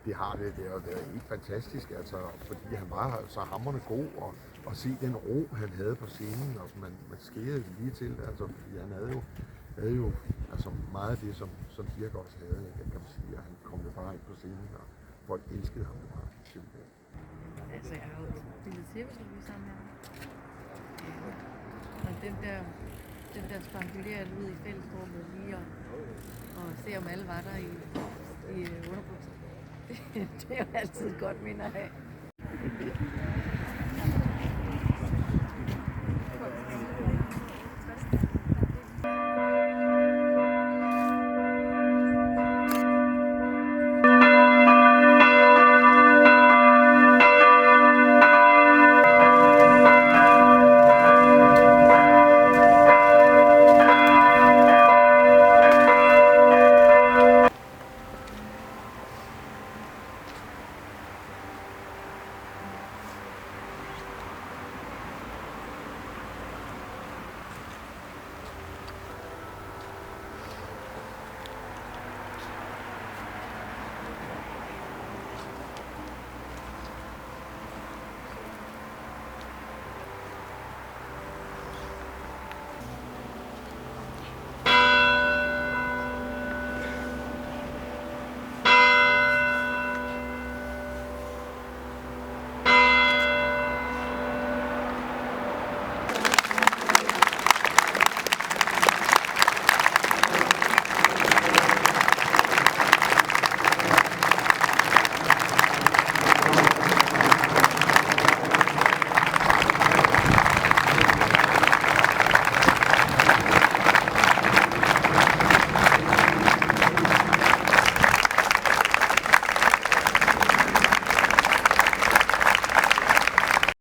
de har det. Det er helt fantastisk, altså, fordi han var så hamrende god, og se den ro, han havde på scenen, og man skærede det lige til, altså, fordi han havde jo altså, meget af det, som Dirch også havde, kan man sige, og han kom jo bare ind på scenen, og folk elskede ham meget, simpelthen. Altså, jeg har jo spillet tv-revy sammen med ham. Og den der spankuleret ud i fællesrummet lige og se om alle var der i underbukser. Det er jo altid et godt minde at have.